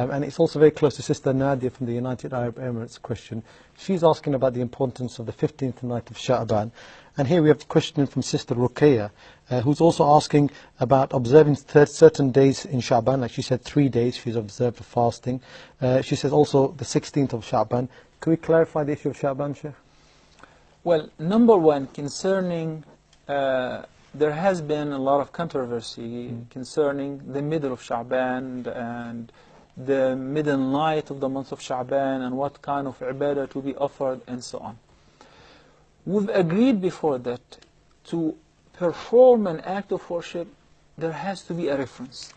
And it's also very close to Sister Nadia from the United Arab Emirates question. She's asking about the importance of the 15th night of Shaban. And here we have a question from Sister Ruqayya, who's also asking about observing certain days in Shaban. Like she said, 3 days she's observed the fasting. She says also the 16th of Shaban. Can we clarify the issue of Shaban, Sheikh? Well, number one, concerning, there has been a lot of controversy concerning the middle of Shaban and the middle night of the month of Shaban and what kind of ibadah to be offered and so on. We've agreed before that to perform an act of worship, there has to be a reference.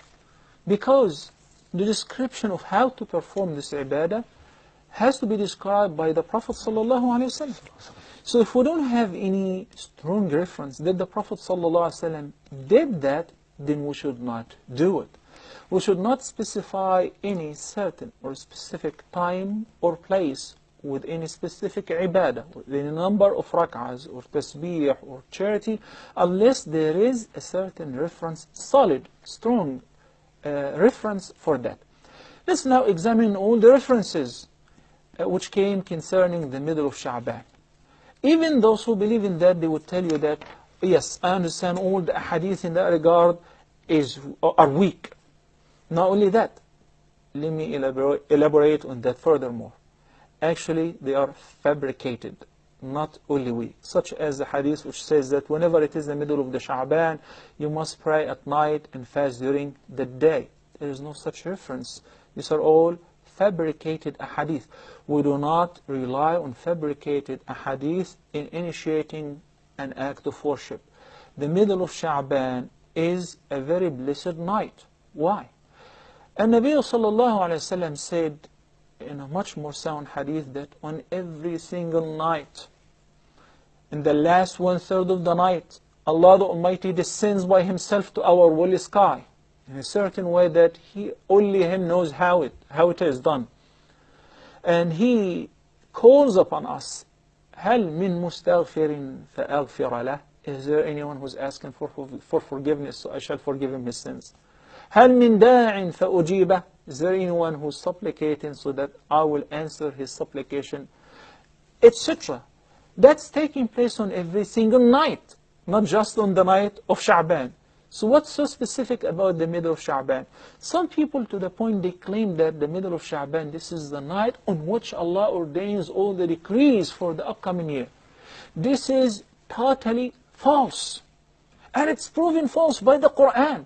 Because the description of how to perform this ibadah has to be described by the Prophet ﷺ. So if we don't have any strong reference that the Prophet ﷺ did that, then we should not do it. We should not specify any certain or specific time or place with any specific ibadah, with any number of rak'ahs or tasbih or charity, unless there is a certain reference, solid, strong reference for that. Let's now examine all the references which came concerning the middle of Sha'ban. Even those who believe in that, they would tell you that, yes, I understand all the hadith in that regard are weak. Not only that, let me elaborate on that furthermore. Actually, they are fabricated, not only weak. Such as the hadith which says that whenever it is the middle of the Sha'ban, you must pray at night and fast during the day. There is no such reference. These are all fabricated ahadith. We do not rely on fabricated ahadith in initiating an act of worship. The middle of Sha'ban is a very blessed night. Why? And Nabi sallallahu alayhi wa sallam said in a much more sound hadith that on every single night, in the last 1/3 of the night, Allah the Almighty descends by Himself to our will sky in a certain way that only Him knows how it is done. And He calls upon us, هَلْ مِن مُسْتَغْفِرٍ فَأَغْفِرَ لَهُ. Is there anyone who's asking for forgiveness, so I shall forgive him his sins? هَلْ مِن دَاعٍ فَأُجِيبَهُ. Is there anyone who's supplicating so that I will answer his supplication? Etc. That's taking place on every single night, not just on the night of Sha'ban. So what's so specific about the middle of Sha'ban? Some people, to the point they claim that the middle of Sha'ban, this is the night on which Allah ordains all the decrees for the upcoming year. This is totally false. And it's proven false by the Quran.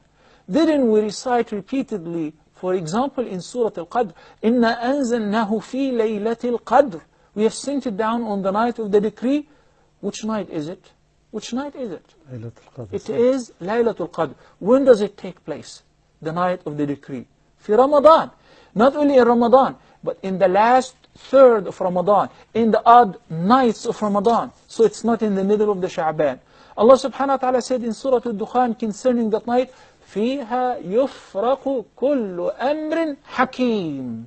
Didn't we recite repeatedly, for example, in Surah Al-Qadr, إِنَّا أَنزَلْنَاهُ فِي لَيْلَةِ الْقَدْرِ. We have sent it down on the night of the decree. Which night is it? Which night is it? It is Laylatul Qadr. When does it take place? The night of the decree. في Ramadan. Not only in Ramadan, but in the last 1/3 of Ramadan, in the odd nights of Ramadan. So it's not in the middle of the Sha'ban. Allah subhanahu wa ta'ala said in Surah Al-Dukhan concerning that night, فِيهَا يُفْرَقُ كُلُّ أَمْرٍ حَكِيمٍ.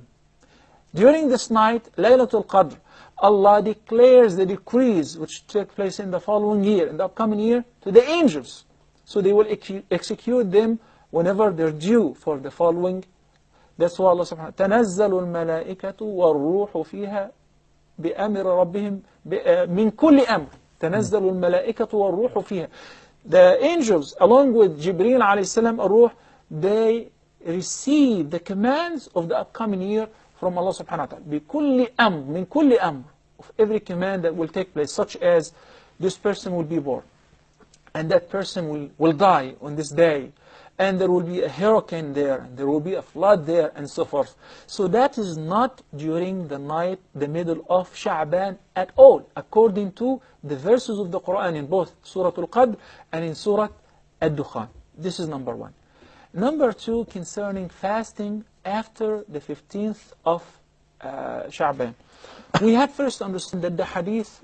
During this night, Laylatul Qadr, Allah declares the decrees which take place in the following year, in the upcoming year, to the angels. So they will execute them whenever they're due for the following. That's why Allah subhanahu wa ta'ala, تَنَزَّلُ الْمَلَائِكَةُ وَالرُّوحُ فِيهَا بِأَمْرِ رَبِّهِمْ مِنْ كُلِّ أَمْرٍ. تَنَزَّلُ الْمَلَائِكَةُ وَالرُّوحُ فِيهَا. The angels, along with Jibreel alayhi salam, ar-Ruh, they receive the commands of the upcoming year from Allah subhanahu wa ta'ala. بِكُلِّ أَمْرٍ مِنْ كُلِّ أَمْرٍ. Of every command that will take place, such as this person will be born, and that person will die on this day, and there will be a hurricane there, and there will be a flood there, and so forth. So that is not during the night, the middle of Sha'ban at all, according to the verses of the Quran in both Surah Al-Qadr and in Surah Al-Dukhan. This is number one. Number two, concerning fasting after the 15th of Sha'ban. We had first understood that the hadith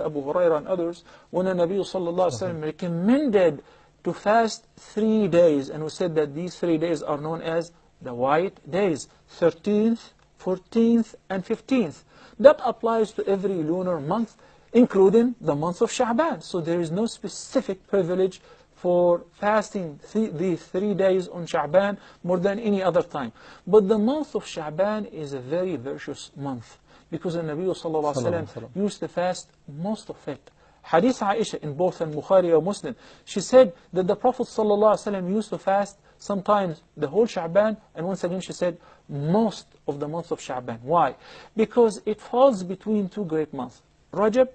Abu Hurairah and others, when the Nabi sallallahu alaihi wasallam recommended to fast 3 days, and we said that these 3 days are known as the white days, 13th, 14th, and 15th. That applies to every lunar month, including the month of Sha'ban. So there is no specific privilege for fasting the 3 days on Shaban more than any other time. But the month of Shaban is a very virtuous month, because the Nabi sallallahu alaihi wasallam used to fast most of it. Hadith Aisha in both al-Bukhari or Muslim, she said that the Prophet sallallahu alaihi wasallam used to fast sometimes the whole Shaban, and once again she said most of the month of Shaban. Why? Because it falls between two great months, Rajab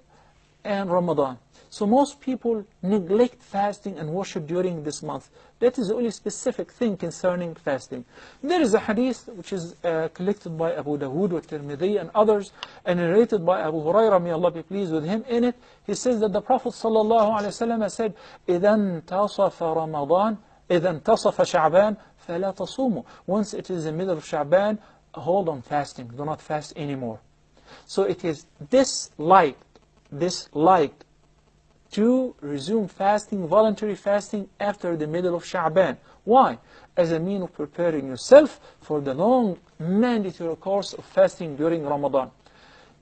and Ramadan. So most people neglect fasting and worship during this month. That is the only specific thing concerning fasting. There is a hadith which is collected by Abu Dawood wa Tirmidhi and others, and narrated by Abu Hurairah, may Allah be pleased with him. In it, he says that the Prophet ﷺ said, إِذَا انْتَصَفَ رَمَضَانَ إِذَا انْتَصَفَ شَعْبَانَ فَلَا تَصُومُوا. Once it is the middle of Sha'ban, hold on fasting. Do not fast anymore. So it is disliked to resume fasting, voluntary fasting, after the middle of Sha'ban. Why? As a means of preparing yourself for the long mandatory course of fasting during Ramadan.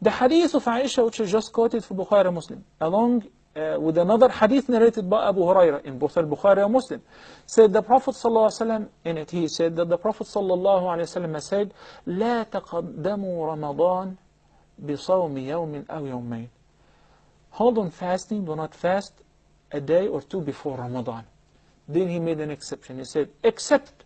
The hadith of Aisha, which is just quoted for Bukhari Muslim, along with another hadith narrated by Abu Hurairah in both al-Bukhari and Muslim, said the Prophet ﷺ, in it he said that the Prophet ﷺ said, لا تقدموا رمضان بصوم يوم أو يومين. Hold on fasting, do not fast a day or two before Ramadan. Then he made an exception. He said, except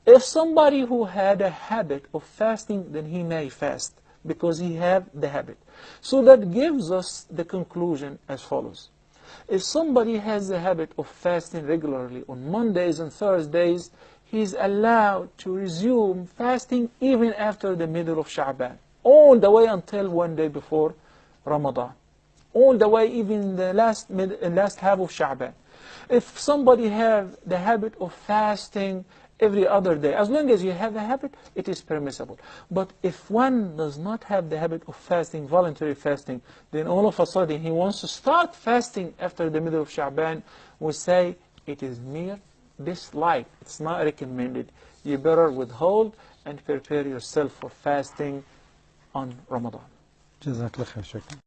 if somebody who had a habit of fasting, then he may fast, because he had the habit. So that gives us the conclusion as follows. If somebody has the habit of fasting regularly on Mondays and Thursdays, he is allowed to resume fasting even after the middle of Sha'ban, all the way until one day before Ramadan, all the way even in the last half of Sha'ban. If somebody have the habit of fasting every other day, as long as you have the habit, it is permissible. But if one does not have the habit of fasting, voluntary fasting, then all of a sudden he wants to start fasting after the middle of Sha'ban, we say it is mere dislike. It's not recommended. You better withhold and prepare yourself for fasting on Ramadan. جزاك الله خير. شكرا.